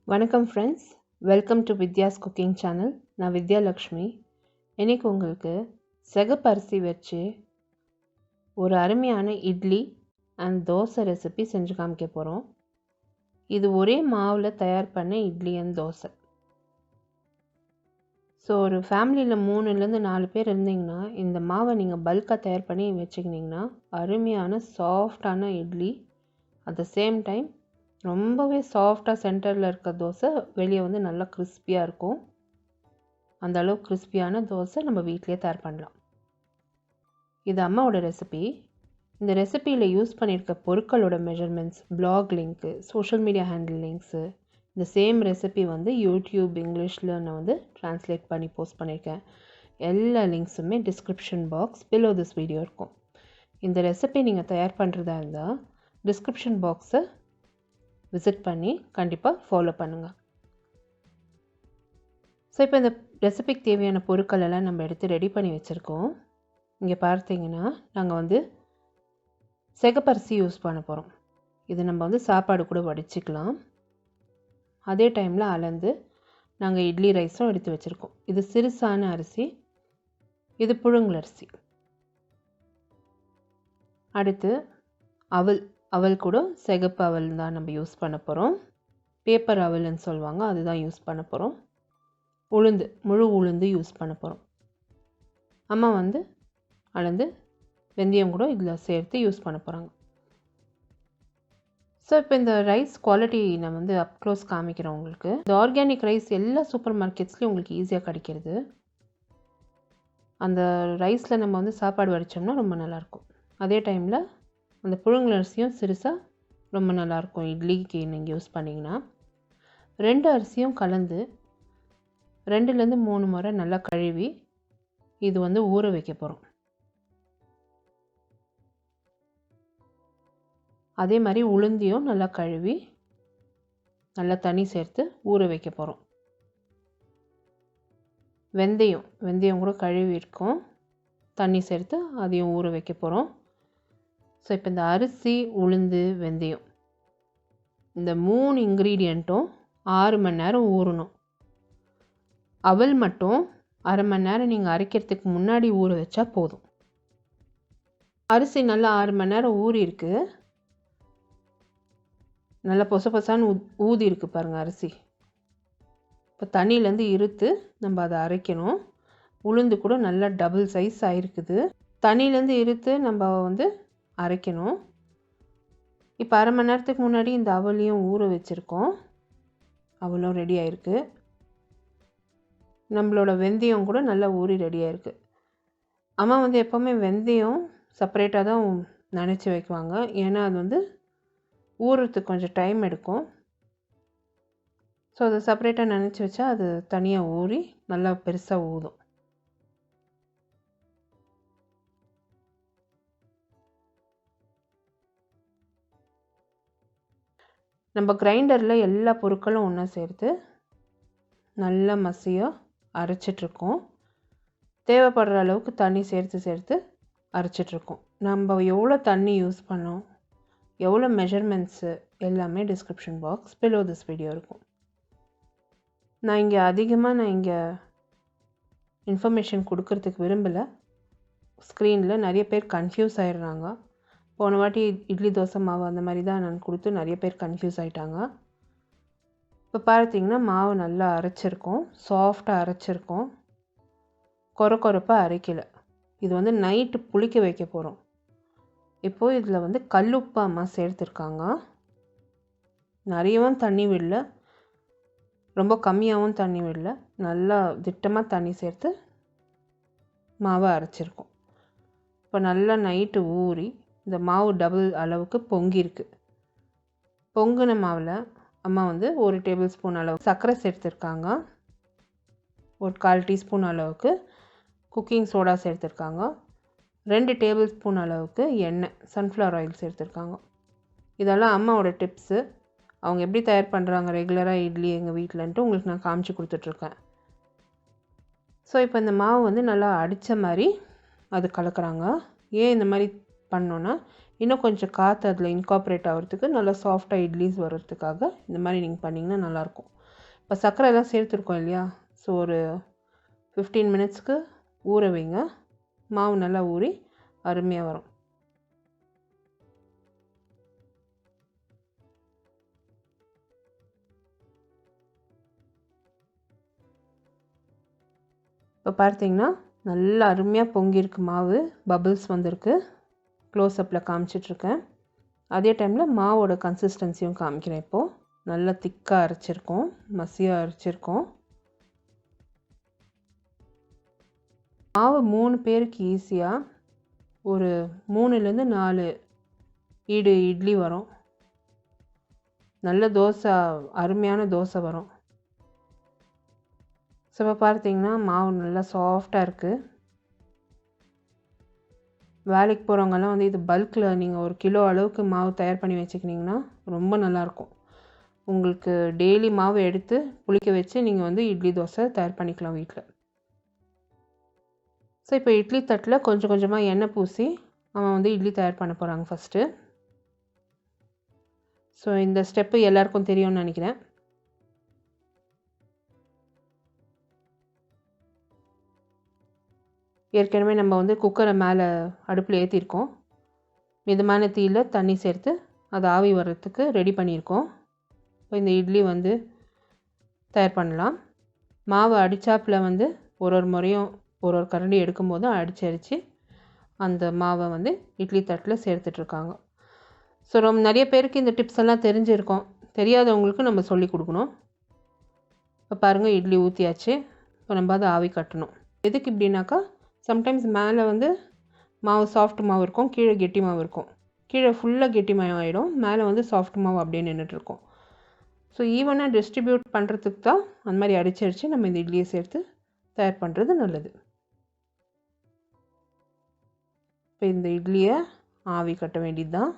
வணக்கம் friends, welcome to Vidya's cooking channel. நான் வித்யாலக்ஷ்மி. இன்றைக்கி உங்களுக்கு சிகப்பு அரிசி வச்சு ஒரு அருமையான இட்லி அண்ட் தோசை ரெசிபி செஞ்சு காமிக்க போகிறோம். இது ஒரே மாவில் தயார் பண்ண இட்லி அண்ட் தோசை. ஸோ ஒரு ஃபேமிலியில் 3லேருந்து 4 பேர் இருந்தீங்கன்னா இந்த மாவை நீங்கள் பல்காக தயார் பண்ணி வச்சுக்கிட்டிங்கன்னா அருமையான சாஃப்டான idli, at the same time ரொம்பவே சாஃப்டாக சென்டரில் இருக்க தோசை வெளியே வந்து நல்லா கிறிஸ்பியாக இருக்கும். அந்த அளவுக்கு கிறிஸ்பியான தோசை நம்ம வீட்டிலே தயார் பண்ணலாம். இது அம்மாவோட ரெசிபி. இந்த ரெசிபியில் யூஸ் பண்ணியிருக்க பொருட்களோட measurements, blog link, social media handle links, இந்த சேம் ரெசிபி வந்து யூடியூப் இங்கிலீஷில் நான் வந்து ட்ரான்ஸ்லேட் பண்ணி போஸ்ட் பண்ணியிருக்கேன். எல்லா லிங்க்ஸுமே description box below this video இருக்கும். இந்த ரெசிபி நீங்கள் தயார் பண்ணுறதா இருந்தால் டிஸ்கிரிப்ஷன் பாக்ஸை விசிட் பண்ணி கண்டிப்பாக ஃபாலோ பண்ணுங்கள். ஸோ இப்போ இந்த ரெசிபிக்கு தேவையான பொருட்கள் எல்லாம் நம்ம எடுத்து ரெடி பண்ணி வச்சுருக்கோம். இங்கே பார்த்தீங்கன்னா நாங்கள் வந்து சிகப்பரிசி யூஸ் பண்ண போகிறோம். இது நம்ம வந்து சாப்பாடு கூட வடிச்சிக்கலாம். அதே டைமில் அளந்து நாங்கள் இட்லி ரைஸும் எடுத்து வச்சுருக்கோம். இது சிறுசான அரிசி, இது புழுங்கல் அரிசி. அடுத்து அவல் கூட சிகப்பு அவல் தான் நம்ம யூஸ் பண்ண போகிறோம். பேப்பர் அவல்னு சொல்லுவாங்க, அதுதான் யூஸ் பண்ண போகிறோம். முழு உளுந்து யூஸ் பண்ண போகிறோம். அம்மா வந்து அளந்து வெந்தயம் கூட இதில் சேர்த்து யூஸ் பண்ண போகிறாங்க. ஸோ இப்போ இந்த ரைஸ் குவாலிட்டி நான் வந்து அப்க்ளோஸ் காமிக்கிறேன் உங்களுக்கு. இந்த ஆர்கானிக் ரைஸ் எல்லா சூப்பர் மார்க்கெட்ஸ்லேயும் உங்களுக்கு ஈஸியாக கிடைக்கிறது. அந்த ரைஸில் நம்ம வந்து சாப்பாடு வடித்தோம்னா ரொம்ப நல்லாயிருக்கும். அதே டைமில் அந்த புழுங்கல் அரிசியும் சிறுசாக ரொம்ப நல்லாயிருக்கும். இட்லிக்கு நீங்கள் யூஸ் பண்ணிங்கன்னா 2 அரிசியும் கலந்து 2லேருந்து 3 முறை நல்லா கழுவி இது வந்து ஊற வைக்க போகிறோம். அதே மாதிரி உளுந்தையும் நல்லா கழுவி நல்லா தண்ணி சேர்த்து ஊற வைக்க போகிறோம். வெந்தயம் கூட கழுவி இருக்கும், தண்ணி சேர்த்து அதையும் ஊற வைக்க போகிறோம். ஸோ இப்போ இந்த அரிசி, உளுந்து, வெந்தயம் இந்த 3 இன்க்ரீடியண்ட்டும் 6 மணி நேரம் ஊறணும். அவல் மட்டும் அரை மணி நேரம் நீங்கள் அரைக்கிறதுக்கு முன்னாடி ஊற வச்சா போதும். அரிசி நல்லா 6 மணி நேரம் ஊறி இருக்கு. நல்லா பொசான்னு ஊதி இருக்கு பாருங்கள் அரிசி. இப்போ தண்ணியிலேருந்து இருத்து நம்ம அதை அரைக்கணும். உளுந்து கூட நல்லா டபுள் சைஸ் ஆகிருக்குது. தண்ணியிலேருந்து இருத்து நம்ம வந்து அரைக்கணும். இப்போ அரை மணி நேரத்துக்கு முன்னாடி இந்த அவலையும் ஊற வச்சுருக்கோம். அவலும் ரெடி ஆகிருக்கு. நம்மளோட வெந்தயம் கூட நல்லா ஊறி ரெடி ஆகிருக்கு. அம்மா வந்து எப்போவுமே வெந்தயம் செப்பரேட்டாக தான் நனைச்சி வைக்குவாங்க. ஏன்னா அது வந்து ஊறுறதுக்கு கொஞ்சம் டைம் எடுக்கும். ஸோ அதை செப்பரேட்டாக நனைச்சி வச்சா அது தனியாக ஊறி நல்லா பெருசாக ஊதும். நம்ம கிரைண்டரில் எல்லா பொருட்களும் ஒன்றா சேர்த்து நல்லா மசியாக அரைச்சிட்ருக்கோம். தேவைப்படுற அளவுக்கு தண்ணி சேர்த்து அரைச்சிட்ருக்கோம். நம்ம எவ்வளோ தண்ணி யூஸ் பண்ணோம், எவ்வளோ மெஷர்மெண்ட்ஸு எல்லாமே description box below this video இருக்கும். நான் இங்கே இன்ஃபர்மேஷன் கொடுக்கறதுக்கு விரும்பலை. ஸ்க்ரீனில் நிறைய பேர் கன்ஃபியூஸ் ஆகிடுறாங்க. போன வாட்டி இட்லி தோசை மாவு அந்த மாதிரி தான் நான் கொடுத்து நிறைய பேர் கன்ஃபியூஸ் ஆகிட்டாங்க. இப்போ பார்த்திங்கன்னா மாவு நல்லா அரைச்சிருக்கோம், சாஃப்டாக அரைச்சிருக்கோம், கொரப்பாக அரைக்கலை. இது வந்து நைட்டு புளிக்க வைக்க போகிறோம். இப்போது இதில் வந்து கல்லுப்பு அம்மா சேர்த்துருக்காங்க. நிறையவும் தண்ணி விடல, ரொம்ப கம்மியாகவும் தண்ணி விடல, நல்லா திட்டமாக தண்ணி சேர்த்து மாவை அரைச்சிருக்கோம். இப்போ நல்லா நைட்டு ஊறி இந்த மாவு டபுள் அளவுக்கு பொங்கியிருக்கு. பொங்கின மாவில் அம்மா வந்து 1 டேபிள் ஸ்பூன் அளவு சர்க்கரை சேர்த்துருக்காங்க. ஒரு 1/4 டீஸ்பூன் அளவுக்கு குக்கிங் சோடா சேர்த்துருக்காங்க. 2 டேபிள் ஸ்பூன் அளவுக்கு எண்ணெய், சன்ஃப்ளவர் ஆயில் சேர்த்துருக்காங்க. இதெல்லாம் அம்மாவோட டிப்ஸு. அவங்க எப்படி தயார் பண்ணுறாங்க ரெகுலராக இட்லி எங்கள் வீட்டிலன்ட்டு உங்களுக்கு நான் காமிச்சு கொடுத்துட்ருக்கேன். ஸோ இப்போ இந்த மாவு வந்து நல்லா அடித்த மாதிரி அது கலக்கிறாங்க. ஏன் இந்த மாதிரி பண்ணோன்னா, இன்னும் கொஞ்சம் காற்று அதில் இன்கார்ப்ரேட் ஆகிறதுக்கு நல்லா சாஃப்டாக இட்லிஸ் வர்றதுக்காக இந்த மாதிரி நீங்கள் பண்ணிங்கன்னா நல்லாயிருக்கும். இப்போ சர்க்கரை எல்லாம் சேர்த்துருக்கோம் இல்லையா, ஸோ ஒரு 15 மினிட்ஸ்க்கு ஊற வைங்க. மாவு நல்லா ஊறி அருமையாக வரும். இப்போ பார்த்தீங்கன்னா நல்லா அருமையாக பொங்கியிருக்கு மாவு, பபிள்ஸ் வந்திருக்கு. க்ளோஸ்அப்பில் காமிச்சிட்ருக்கேன். அதே டைமில் மாவோட கன்சிஸ்டன்சியும் காமிக்கிறேன். இப்போது நல்லா திக்காக அரைச்சிருக்கோம், மசியாக அரைச்சிருக்கோம். மாவு 3 பேருக்கு ஈஸியாக ஒரு 3லேருந்து 4 ஈடு இட்லி வரும். நல்ல தோசை, அருமையான தோசை வரும். ஸோ இப்போ பார்த்தீங்கன்னா மாவு நல்லா சாஃப்டாக இருக்குது. வேலைக்கு போகிறவங்கெல்லாம் வந்து இது பல்கில் நீங்கள் 1 கிலோ அளவுக்கு மாவு தயார் பண்ணி வச்சுக்கிட்டிங்கன்னா ரொம்ப நல்லாயிருக்கும். உங்களுக்கு டெய்லி மாவு எடுத்து புளிக்க வச்சு நீங்கள் வந்து இட்லி தோசை தயார் பண்ணிக்கலாம் வீட்டில். ஸோ இப்போ இட்லி தட்டில் கொஞ்சம் கொஞ்சமாக எண்ணெய் பூசி அவன் வந்து இட்லி தயார் பண்ண போகிறாங்க ஃபஸ்ட்டு. ஸோ இந்த ஸ்டெப்பு எல்லாருக்கும் தெரியும்னு நினைக்கிறேன். ஏற்கனவே நம்ம வந்து குக்கரை மேலே அடுப்பில் ஏற்றிருக்கோம். மிதமான தீயில் தண்ணி சேர்த்து அது ஆவி வர்றதுக்கு ரெடி பண்ணியிருக்கோம். இப்போ இந்த இட்லி வந்து தயார் பண்ணலாம். மாவு அடிச்சாப்பில் வந்து ஒரு முறையும் ஒரு கரண்டி எடுக்கும்போது அடித்து அந்த மாவை வந்து இட்லி தட்டில் சேர்த்துட்ருக்காங்க. ஸோ ரொம்ப நிறைய பேருக்கு இந்த டிப்ஸ் எல்லாம் தெரிஞ்சிருக்கோம். தெரியாதவங்களுக்கு நம்ம சொல்லி கொடுக்கணும். இப்போ பாருங்கள் இட்லி ஊற்றியாச்சு. இப்போ நம்ம அதை ஆவி கட்டணும். எதுக்கு இப்படின்னாக்கா, சம்டைம்ஸ் மேலே வந்து மாவு சாஃப்ட் மாவு இருக்கும், கீழே கெட்டி மாவு இருக்கும். கீழே ஃபுல்லாக கெட்டி மாவு ஆகிடும், மேலே வந்து சாஃப்ட் மாவு அப்படியே நின்றுட்டுருக்கும். ஸோ ஈவனாக டிஸ்ட்ரிபியூட் பண்ணுறதுக்கு தான் அந்த மாதிரி அடிச்சு நம்ம இந்த இட்லியை சேர்த்து தயார் பண்ணுறது நல்லது. இப்போ இந்த இட்லியை ஆவி கட்ட வேண்டியது தான்.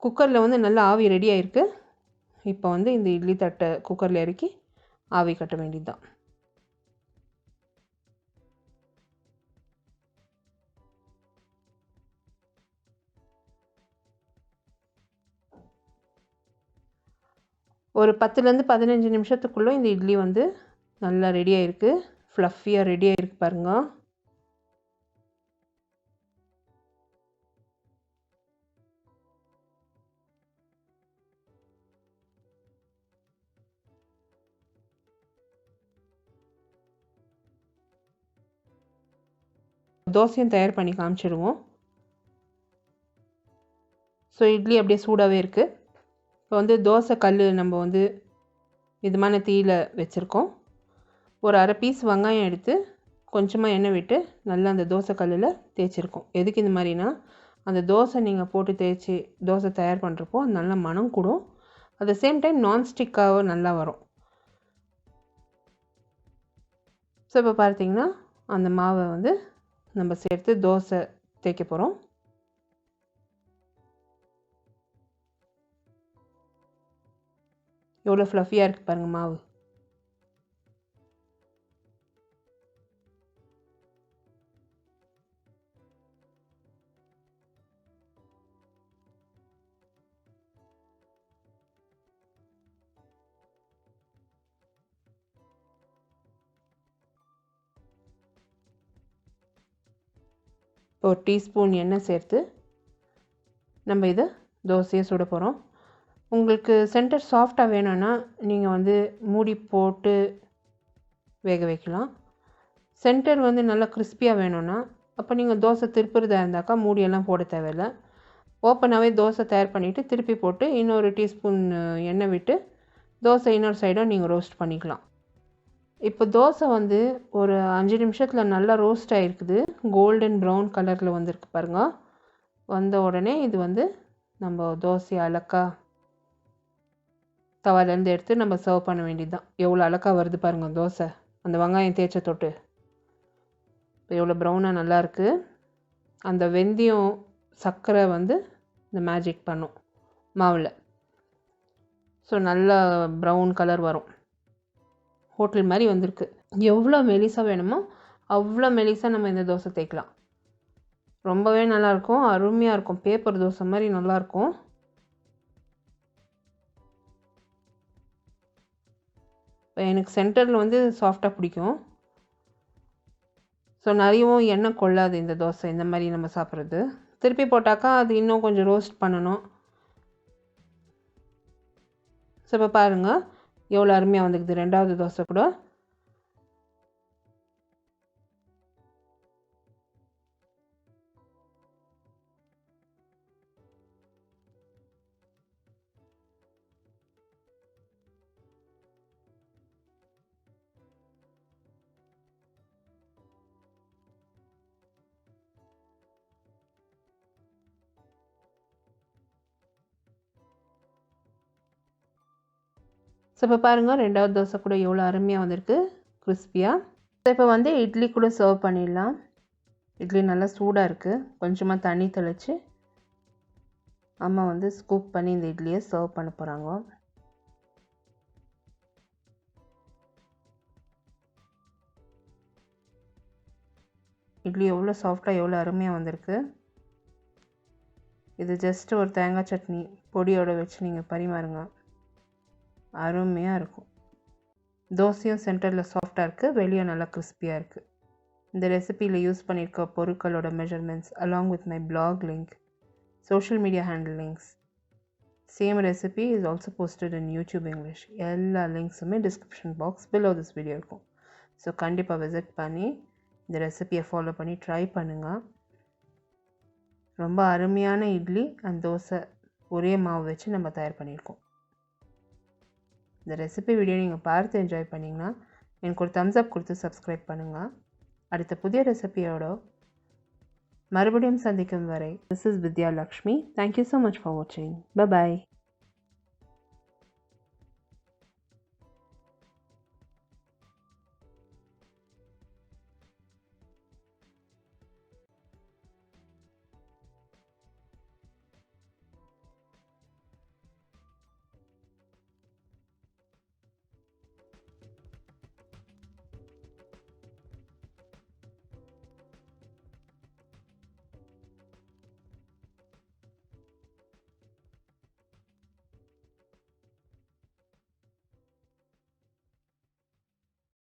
குக்கரில் வந்து நல்லா ஆவி ரெடி ஆகிருக்கு. இப்போ வந்து இந்த இட்லி தட்டை குக்கரில் இறக்கி ஆவி கட்ட வேண்டியது தான். ஒரு 10லேருந்து 15 நிமிஷத்துக்குள்ளே இந்த இட்லி வந்து நல்லா ரெடி ஆகிருக்கு. ஃப்ளஃபியாக ரெடி ஆகிருக்கு பாருங்கள். தோசையும் தயார் பண்ணி காமிச்சிடுவோம். ஸோ இட்லி அப்படியே சூடாகவே இருக்குது. இப்போ வந்து தோசை கல் நம்ம வந்து மிதமான தீயில் வச்சுருக்கோம். ஒரு அரை பீஸ் வெங்காயம் எடுத்து கொஞ்சமாக எண்ணெய் விட்டு நல்லா அந்த தோசை கல்லில் தேய்ச்சிருக்கோம். எதுக்கு இந்த மாதிரினா, அந்த தோசை நீங்கள் போட்டு தேய்ச்சி தோசை தயார் பண்ணுறப்போ அது நல்லா மனம் கூடும். அட் த சேம் டைம் நான்ஸ்டிக்காக நல்லா வரும். ஸோ இப்போ பார்த்தீங்கன்னா அந்த மாவை வந்து நம்ம சேர்த்து தோசை தேய்க்க போகிறோம். எவ்வளோ ஃப்ளஃபியாக இருக்குது பாருங்கள் மாவு. ஒரு டீஸ்பூன் எண்ணெய் சேர்த்து நம்ம இதை தோசையை சுட போகிறோம். உங்களுக்கு சென்டர் சாஃப்டாக வேணும்னா நீங்கள் வந்து மூடி போட்டு வேக வைக்கலாம். சென்டர் வந்து நல்லா கிறிஸ்பியாக வேணும்னா அப்போ நீங்கள் தோசை திருப்புறதா இருந்தாக்கா மூடியெல்லாம் போட தேவையில்லை. ஓப்பனாகவே தோசை தயார் பண்ணிவிட்டு திருப்பி போட்டு இன்னொரு டீஸ்பூன் எண்ணெய் விட்டு தோசை இன்னொரு சைடாக நீங்கள் ரோஸ்ட் பண்ணிக்கலாம். இப்போ தோசை வந்து ஒரு 5 நிமிஷத்தில் நல்லா ரோஸ்ட் ஆகிருக்குது. கோல்டன் ப்ரௌன் கலரில் வந்திருக்கு பாருங்கள். வந்த உடனே இது வந்து நம்ம தோசை அலக்கா தவாலேருந்து எடுத்து நம்ம சர்வ் பண்ண வேண்டியது தான். எவ்வளோ அலக்கா வருது பாருங்கள் தோசை, அந்த வெங்காயம் தேய்ச்ச தொட்டு. இப்போ எவ்வளோ ப்ரௌனாக நல்லாயிருக்கு. அந்த வெந்தயம் சர்க்கரை வந்து இந்த மேஜிக் பண்ணும் மாவில். ஸோ நல்லா ப்ரௌன் கலர் வரும். ஹோட்டல் மாதிரி வந்திருக்கு. எவ்வளோ மெலிசாக வேணுமோ அவ்வளோ மெலிசாக நம்ம இந்த தோசை தேய்க்கலாம். ரொம்பவே நல்லாயிருக்கும், அருமையாக இருக்கும். பேப்பர் தோசை மாதிரி நல்லாயிருக்கும். எனக்கு சென்டரில் வந்து சாஃப்டாக பிடிக்கும். ஸோ நிறையவும் எண்ணெய் கொள்ளாது இந்த தோசை இந்த மாதிரி நம்ம சாப்பிட்றது. திருப்பி போட்டாக்கா அது இன்னும் கொஞ்சம் ரோஸ்ட் பண்ணணும். ஸோ இப்போ பாருங்கள் எவ்வளோ அருமையாக வந்துக்குது ரெண்டாவது தோசை கூட. ஸோ இப்போ பாருங்கள் ரெண்டாவது தோசை கூட எவ்வளோ அருமையாக வந்திருக்கு, கிறிஸ்பியாக. ஸோ இப்போ வந்து இட்லி கூட சர்வ் பண்ணிடலாம். இட்லி நல்லா சூடாக இருக்குது. கொஞ்சமாக தண்ணி தெளித்து அம்மா வந்து ஸ்கூப் பண்ணி இந்த இட்லியை சர்வ் பண்ண போகிறாங்க. இட்லி எவ்வளோ சாஃப்டாக எவ்வளோ அருமையாக வந்திருக்கு. இது ஜஸ்ட்டு ஒரு தேங்காய் சட்னி பொடியோடு வச்சு நீங்கள் பரிமாறுங்க, அருமையாக இருக்கும். தோசையும் சென்டரில் சாஃப்டாக இருக்குது, வெளியே நல்லா கிறிஸ்பியாக இருக்குது. இந்த ரெசிபியில் யூஸ் பண்ணியிருக்க பொருட்களோட measurements along with my blog link, social media handle links. Same recipe is also posted in YouTube English. எல்லா லிங்க்ஸுமே description box below this video இருக்கும். ஸோ கண்டிப்பாக விசிட் பண்ணி இந்த ரெசிபியை ஃபாலோ பண்ணி ட்ரை பண்ணுங்கள். ரொம்ப அருமையான இட்லி அண்ட் தோசை ஒரே மாவு வச்சு நம்ம தயார் பண்ணியிருக்கோம். இந்த ரெசிபி வீடியோ நீங்கள் பார்த்து என்ஜாய் பண்ணிங்கன்னா எனக்கு ஒரு தம்ஸ் அப் கொடுத்து சப்ஸ்கிரைப் பண்ணுங்கள். அடுத்த புதிய ரெசிபியோட மறுபடியும் சந்திக்கும் வரை, this is Vidya Lakshmi. Thank you so much for வாட்சிங். பை.